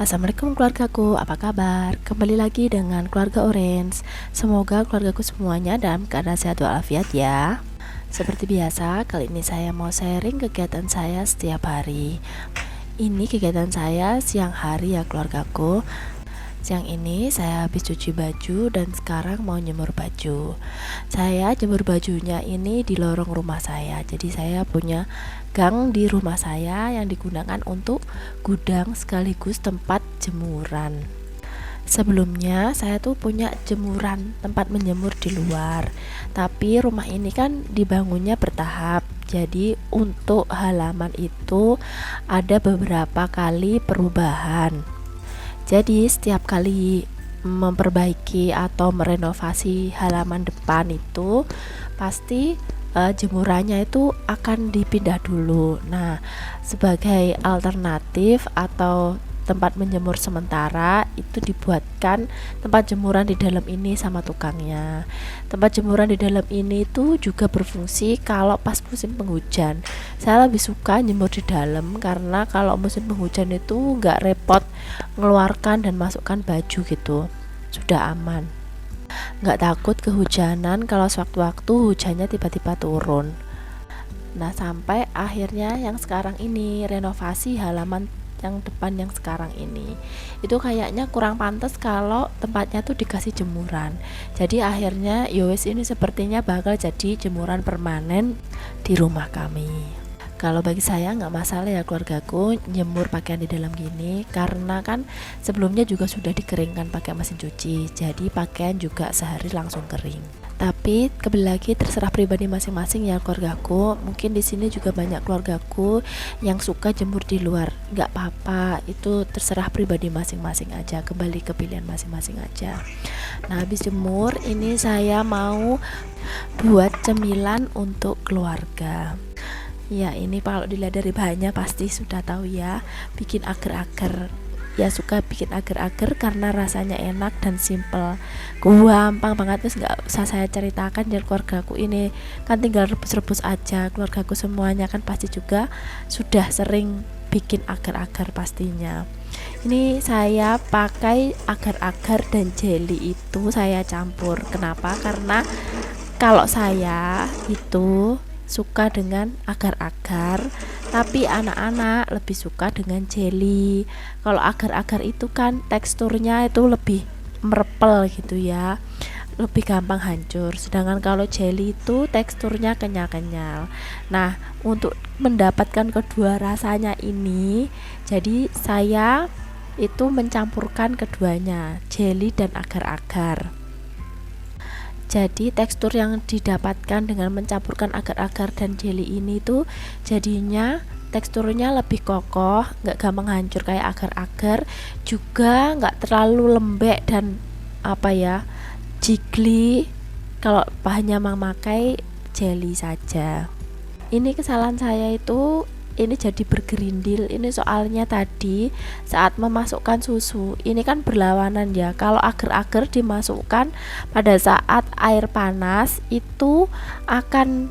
Assalamualaikum keluargaku, apa kabar? Kembali lagi dengan keluarga Orange. Semoga keluargaku semuanya dalam keadaan sehat walafiat ya. Seperti biasa, kali ini saya mau sharing kegiatan saya setiap hari. Ini kegiatan saya siang hari ya keluargaku. Siang ini saya habis cuci baju dan sekarang mau jemur baju. Saya jemur bajunya ini di lorong rumah saya. Jadi saya punya gang di rumah saya yang digunakan untuk gudang sekaligus tempat jemuran. Sebelumnya saya tuh punya jemuran, tempat menjemur di luar. Tapi rumah ini kan dibangunnya bertahap. Jadi untuk halaman itu ada beberapa kali perubahan. Jadi setiap kali memperbaiki atau merenovasi halaman depan itu pasti jemurannya itu akan dipindah dulu. Nah, sebagai alternatif atau tempat menjemur sementara itu dibuatkan tempat jemuran di dalam ini sama tukangnya. Tempat jemuran di dalam ini itu juga berfungsi kalau pas musim penghujan. Saya lebih suka jemur di dalam karena kalau musim penghujan itu nggak repot ngeluarkan dan masukkan baju gitu, sudah aman. Nggak takut kehujanan kalau sewaktu-waktu hujannya tiba-tiba turun. Nah, sampai akhirnya yang sekarang ini renovasi halaman yang depan yang sekarang ini itu kayaknya kurang pantas kalau tempatnya tuh dikasih jemuran. Jadi akhirnya yowes ini sepertinya bakal jadi jemuran permanen di rumah kami. Kalau bagi saya nggak masalah ya keluargaku jemur pakaian di dalam gini, karena kan sebelumnya juga sudah dikeringkan pakai mesin cuci, jadi pakaian juga sehari langsung kering. Tapi kembali lagi terserah pribadi masing-masing ya keluargaku. Mungkin di sini juga banyak keluargaku yang suka jemur di luar, nggak apa-apa, itu terserah pribadi masing-masing aja, kembali ke pilihan masing-masing aja. Nah, habis jemur ini saya mau buat cemilan untuk keluarga. Ya, ini kalau dilihat dari bahannya pasti sudah tahu ya, bikin agar-agar. Ya, suka bikin agar-agar karena rasanya enak dan simple, gampang banget, terus nggak usah saya ceritakan ya keluargaku ini kan tinggal rebus-rebus aja. Keluargaku semuanya kan pasti juga sudah sering bikin agar-agar pastinya. Ini saya pakai agar-agar dan jelly itu saya campur. Kenapa? Karena kalau saya itu suka dengan agar-agar, tapi anak-anak lebih suka dengan jelly. Kalau agar-agar itu kan teksturnya itu lebih merepel gitu ya, lebih gampang hancur. Sedangkan kalau jelly itu teksturnya kenyal-kenyal. Nah, untuk mendapatkan kedua rasanya ini, jadi saya itu mencampurkan keduanya, jelly dan agar-agar. Jadi tekstur yang didapatkan dengan mencampurkan agar-agar dan jelly ini tuh jadinya teksturnya lebih kokoh, nggak gampang hancur kayak agar-agar, juga nggak terlalu lembek dan jiggly kalau hanya memakai jelly saja. Ini kesalahan saya itu ini jadi bergerindil. Ini soalnya tadi saat memasukkan susu ini kan berlawanan ya. Kalau agar-agar dimasukkan pada saat air panas itu akan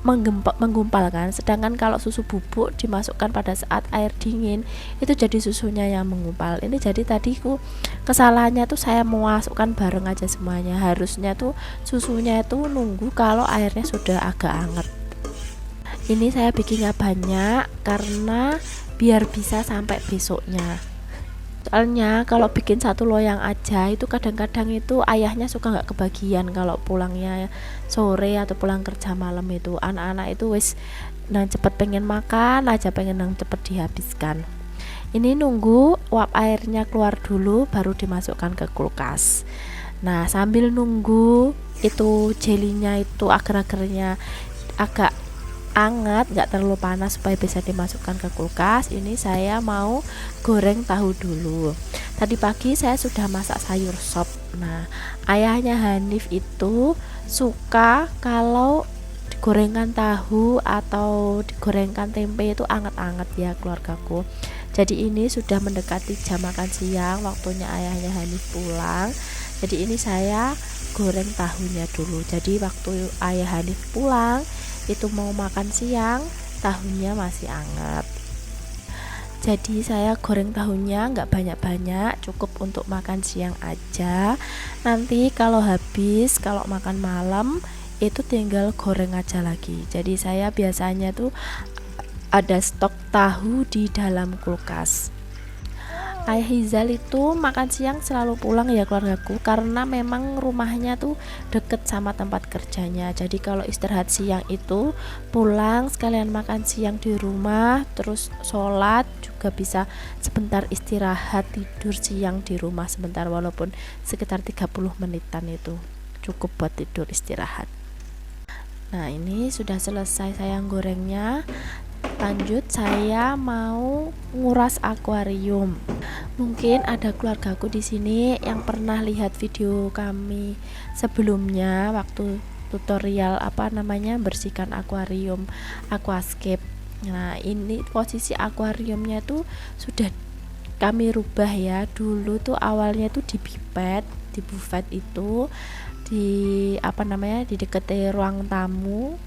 menggumpal kan, sedangkan kalau susu bubuk dimasukkan pada saat air dingin itu jadi susunya yang menggumpal. Ini jadi tadiku kesalahannya tuh saya memasukkan bareng aja semuanya, harusnya tuh susunya itu nunggu kalau airnya sudah agak hangat. Ini saya bikinnya banyak karena biar bisa sampai besoknya. Soalnya kalau bikin satu loyang aja itu kadang-kadang itu ayahnya suka nggak kebagian kalau pulangnya sore atau pulang kerja malam. Itu anak-anak itu wis nang cepet pengen makan aja, pengen nang cepet dihabiskan. Ini nunggu uap airnya keluar dulu baru dimasukkan ke kulkas. Nah, sambil nunggu itu jelinya itu agar-agarnya agak anget, nggak terlalu panas supaya bisa dimasukkan ke kulkas, ini saya mau goreng tahu dulu. Tadi pagi saya sudah masak sayur sop. Nah, ayahnya Hanif itu suka kalau digorengkan tahu atau digorengkan tempe itu anget-anget ya keluargaku. Jadi ini sudah mendekati jam makan siang, waktunya ayahnya Hanif pulang. Jadi ini saya goreng tahunya dulu. Jadi waktu ayah Hanif pulang itu mau makan siang, tahunya masih anget. Jadi saya goreng tahunya nggak banyak-banyak, cukup untuk makan siang aja. Nanti kalau habis, kalau makan malam itu tinggal goreng aja lagi. Jadi saya biasanya tuh ada stok tahu di dalam kulkas. Ayah Hizal itu makan siang selalu pulang ya keluargaku, karena memang rumahnya tuh deket sama tempat kerjanya. Jadi kalau istirahat siang itu pulang sekalian makan siang di rumah, terus sholat juga bisa sebentar istirahat tidur siang di rumah sebentar, walaupun sekitar 30 menitan itu cukup buat tidur istirahat. Nah, ini sudah selesai saya gorengnya. Lanjut, saya mau nguras akuarium. Mungkin ada keluargaku di sini yang pernah lihat video kami sebelumnya waktu tutorial bersihkan akuarium aquascape. Nah, ini posisi akuariumnya tuh sudah kami rubah ya. Dulu tuh awalnya tuh di buffet itu di dekat ruang tamu,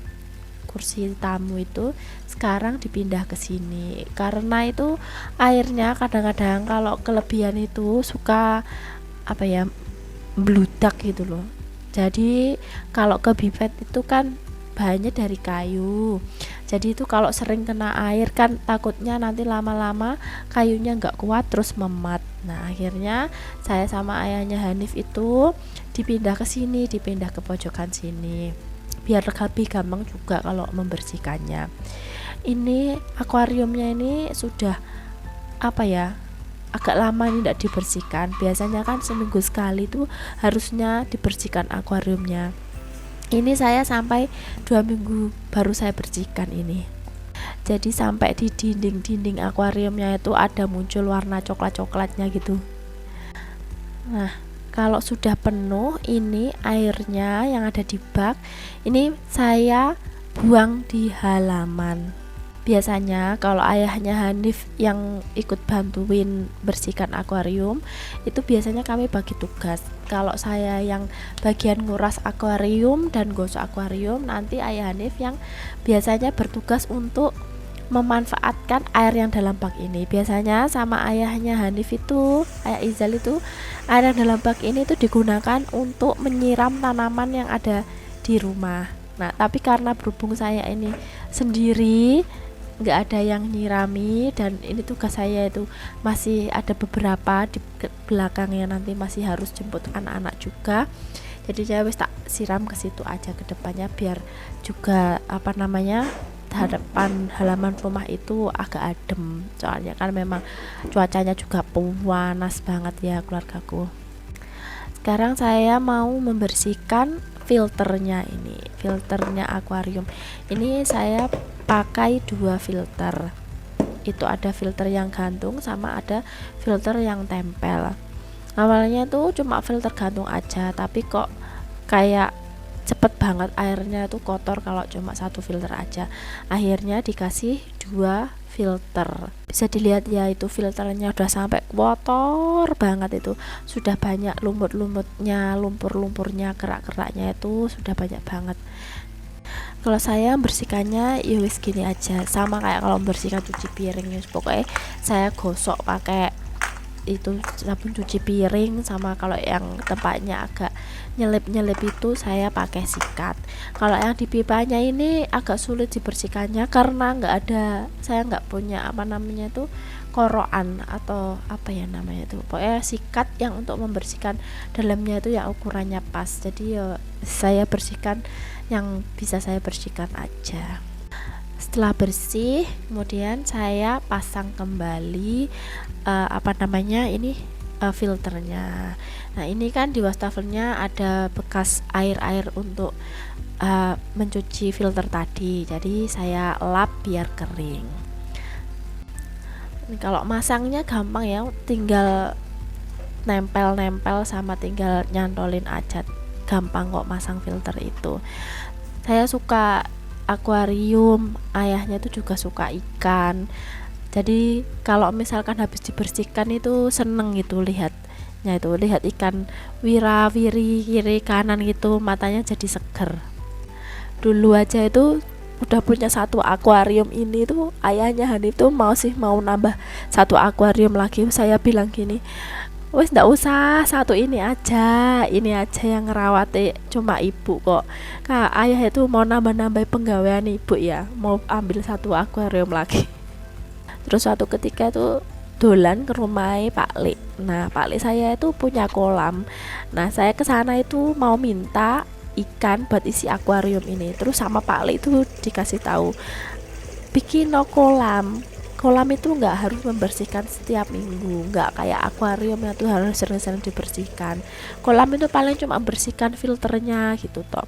kursi tamu itu sekarang dipindah ke sini karena itu airnya kadang-kadang kalau kelebihan itu suka bludak gitu loh. Jadi kalau ke bibet itu kan bahannya dari kayu, jadi itu kalau sering kena air kan takutnya nanti lama-lama kayunya nggak kuat terus memat. Nah, akhirnya saya sama ayahnya Hanif itu dipindah ke sini, dipindah ke pojokan sini biar lebih gampang juga kalau membersihkannya. Ini akuariumnya ini sudah agak lama ini tidak dibersihkan. Biasanya kan seminggu sekali tuh harusnya dibersihkan akuariumnya. Ini saya sampai 2 minggu baru saya bersihkan ini. Jadi sampai di dinding-dinding akuariumnya itu ada muncul warna coklat-coklatnya gitu. Nah, kalau sudah penuh ini airnya yang ada di bak, ini saya buang di halaman. Biasanya kalau ayahnya Hanif yang ikut bantuin bersihkan akuarium, itu biasanya kami bagi tugas. Kalau saya yang bagian nguras akuarium dan gosok akuarium, nanti ayah Hanif yang biasanya bertugas untuk memanfaatkan air yang dalam bak ini. Biasanya sama ayahnya Hanif itu, ayah Izal itu, air yang dalam bak ini itu digunakan untuk menyiram tanaman yang ada di rumah. Nah, tapi karena berhubung saya ini sendiri, nggak ada yang nyirami, dan ini tugas saya itu masih ada beberapa di belakangnya, nanti masih harus jemput anak-anak juga. Jadi saya wis tak siram ke situ aja ke depannya biar juga hadapan halaman rumah itu agak adem, soalnya kan memang cuacanya juga panas banget ya keluargaku. Sekarang saya mau membersihkan filternya akuarium ini. Saya pakai 2 filter, itu ada filter yang gantung sama ada filter yang tempel. Awalnya tuh cuma filter gantung aja, tapi kok kayak cepet banget airnya tuh kotor kalau cuma 1 filter aja. Akhirnya dikasih 2 filter. Bisa dilihat ya, itu filternya udah sampai kotor banget, itu sudah banyak lumut-lumutnya, lumpur-lumpurnya, kerak-keraknya itu sudah banyak banget. Kalau saya bersihkannya ya wis gini aja, sama kayak kalau membersihkan cuci piring ya, pokoknya saya gosok pakai itu sabun cuci piring, sama kalau yang tempatnya agak nyelip-nyelip itu saya pakai sikat. Kalau yang di pipanya ini agak sulit dibersihkannya karena saya nggak punya koroan atau pokoknya sikat yang untuk membersihkan dalamnya itu yang ukurannya pas. Jadi ya saya bersihkan yang bisa saya bersihkan aja. Setelah bersih, kemudian saya pasang kembali filternya. Nah, ini kan di wastafelnya ada bekas air untuk mencuci filter tadi, jadi saya lap biar kering. Ini kalau masangnya gampang ya, tinggal nempel-nempel sama tinggal nyantolin aja, gampang kok masang filter itu. Saya suka akuarium, ayahnya itu juga suka ikan. Jadi kalau misalkan habis dibersihkan itu seneng gitu lihat ikan wira-wiri kiri kanan gitu, matanya jadi seger. Dulu aja itu udah punya satu akuarium ini tuh, ayahnya Hanif tuh mau nambah satu akuarium lagi. Saya bilang gini, wes ndak usah, satu ini aja yang ngerawat cuma ibu kok. Kak, ayah itu mau nambah penggawean ibu ya, mau ambil satu akuarium lagi. Terus suatu ketika itu dolan ke rumah Pak Lik. Nah, Pak Lik saya itu punya kolam. Nah, saya ke sana itu mau minta ikan buat isi akuarium ini. Terus sama Pak Lik itu dikasih tahu, bikin no kolam. Kolam itu nggak harus membersihkan setiap minggu, nggak kayak akuarium yang tuh harus sering-sering dibersihkan. Kolam itu paling cuma bersihkan filternya gitu toh.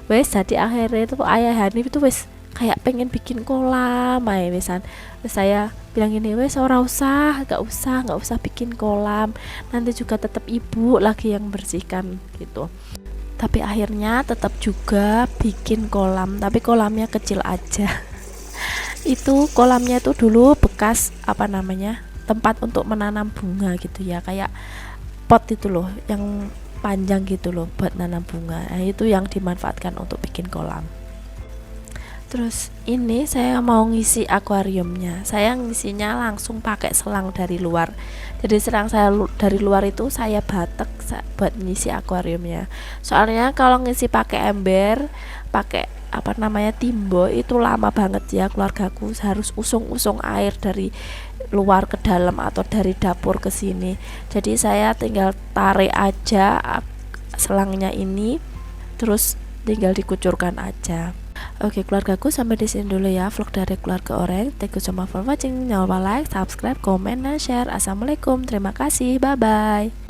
Wes jadi akhirnya itu ayah Hanif itu wes kayak pengen bikin kolam aja wesan. Terus saya bilang gini, wes ora usah, nggak usah bikin kolam, nanti juga tetap ibu lagi yang bersihkan gitu. Tapi akhirnya tetap juga bikin kolam, tapi kolamnya kecil aja. Itu kolamnya itu dulu bekas apa namanya, tempat untuk menanam bunga gitu ya, kayak pot itu loh yang panjang gitu loh buat nanam bunga. Nah, itu yang dimanfaatkan untuk bikin kolam. Terus ini saya mau ngisi akuariumnya, saya ngisinya langsung pakai selang dari luar. Jadi selang saya dari luar itu saya batek buat ngisi akuariumnya. Soalnya kalau ngisi pakai ember, pakai apa namanya timbo, itu lama banget ya, keluargaku harus usung air dari luar ke dalam atau dari dapur ke sini. Jadi saya tinggal tarik aja selangnya ini, terus tinggal dikucurkan aja. Oke keluargaku, sampai di sini dulu ya vlog dari keluarga Orange. Thank you so much for watching. Jangan lupa like, subscribe, comment, dan share. Assalamualaikum, terima kasih, bye bye.